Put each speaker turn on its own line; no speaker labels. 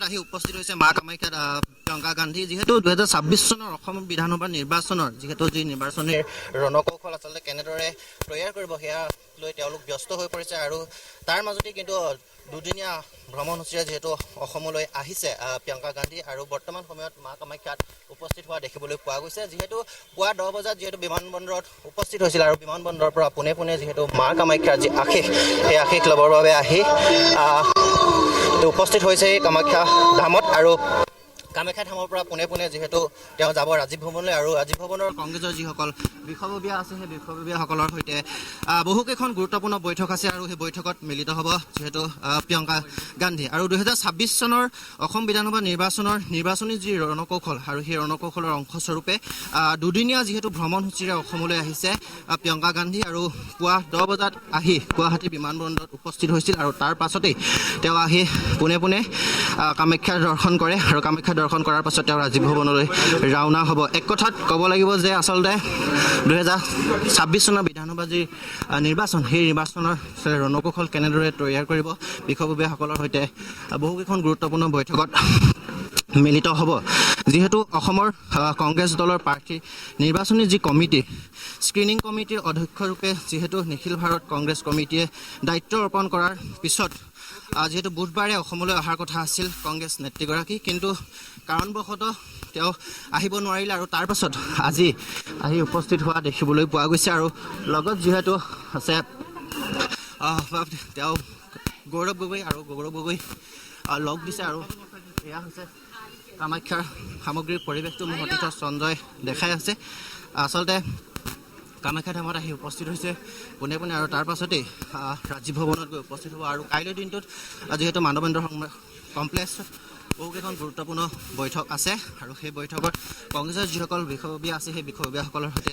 আহি উপস্থিত হৈছে মা কামাখ্যাত প্ৰিয়ংকা গান্ধী যিহেতু 2026 চনৰ অসম বিধানসভা নিৰ্বাচনৰ যিহেতু যি নিৰ্বাচনী ৰণকৌশল আচলতে কেনেদৰে তৈয়াৰ কৰিব সেয়া লৈ তেওঁলোক ব্যস্ত হৈ পৰিছে আৰু তাৰ মাজতে কিন্তু দুদিনীয়া ভ্ৰমণসূচীৰে যিহেতু অসমলৈ আহিছে প্ৰিয়ংকা গান্ধী আৰু বৰ্তমান সময়ত মা কামাখ্যাত উপস্থিত হোৱা দেখিবলৈ পোৱা গৈছে যিহেতু পুৱা 10 বজাত যিহেতু বিমানবন্দৰত উপস্থিত হৈছিল আৰু বিমানবন্দৰৰ পৰা পোনে পোনে যিহেতু মা কামাখ্যাৰ যি আশীষ সেই আশীষ ল'বৰ বাবে আহি উপস্থিত হৈছে এই কামাখ্যা ধামত আৰু কামাখ্যা ধামৰ পৰা পোনে পোনে যিহেতু তেওঁ যাব ৰাজীৱ ভৱনলৈ আৰু ৰাজীৱ ভৱনৰ কংগ্ৰেছৰ যিসকল বিষয়ববীয়া আছে সেই বিষয়ববীয়াসকলৰ সৈতে বহুকেইখন গুৰুত্বপূৰ্ণ বৈঠক আছে আৰু সেই বৈঠকত মিলিত হ'ব যিহেতু প্ৰিয়ংকা গান্ধী আৰু 2026 চনৰ অসম বিধানসভা নিৰ্বাচনৰ নিৰ্বাচনী যি ৰণকৌশল আৰু সেই ৰণকৌশলৰ অংশস্বৰূপে দুদিনীয়া যিহেতু ভ্ৰমণসূচীৰে অসমলৈ আহিছে প্ৰিয়ংকা গান্ধী আৰু পুৱা 10 বজাত আহি গুৱাহাটী বিমানবন্দৰত উপস্থিত হৈছিল আৰু তাৰ পাছতেই তেওঁ আহি পোনে পোনে কামাখ্যা দৰ্শন কৰে আৰু কামাখ্যা দৰ্শন কৰাৰ পাছত তেওঁ ৰাজীৱ ভৱনলৈ ৰাওনা হ'ব এক কথাত ক'ব লাগিব যে আচলতে 2026 চনৰ বিধানসভা যি নিৰ্বাচন সেই নিৰ্বাচনৰ ৰণকৌশল কেনেদৰে তৈয়াৰ কৰিব বিষয়ববীয়াসকলৰ সৈতে বহুকেইখন গুৰুত্বপূৰ্ণ বৈঠকত মিলিত হ'ব যিহেতু অসমৰ কংগ্ৰেছ দলৰ প্ৰাৰ্থী নিৰ্বাচনী যি কমিটি স্ক্ৰিনিং কমিটিৰ অধ্যক্ষৰূপে যিহেতু নিখিল ভাৰত কংগ্ৰেছ কমিটিয়ে দায়িত্ব অৰ্পণ কৰাৰ পিছত যিহেতু বুধবাৰে অসমলৈ অহাৰ কথা আছিল কংগ্ৰেছ নেত্ৰীগৰাকী কিন্তু কাৰণবশতঃ তেওঁ আহিব নোৱাৰিলে আৰু তাৰ পাছত আজি আহি উপস্থিত হোৱা দেখিবলৈ পোৱা গৈছে আৰু লগত যিহেতু আছে তেওঁ গৌৰৱ গগৈ আৰু গৌৰৱ গগৈ লগ দিছে আৰু এয়া হৈছে কামাখ্যাৰ সামগ্ৰিক পৰিৱেশটো মোৰ অতীত সঞ্জয় দেখাই আছে আচলতে কামাখ্যা ধামত আহি উপস্থিত হৈছে পোনে পোনে আৰু তাৰ পাছতেই ৰাজীৱ ভৱনত গৈ উপস্থিত হ'ব আৰু কাইলৈ দিনটোত যিহেতু মানৱেন্দ্ৰ কমপ্লেক্সত বহুকেইখন গুৰুত্বপূৰ্ণ বৈঠক আছে আৰু সেই বৈঠকত কংগ্ৰেছৰ যিসকল বিষয়ববীয়া আছে সেই বিষয়ববীয়াসকলৰ সৈতে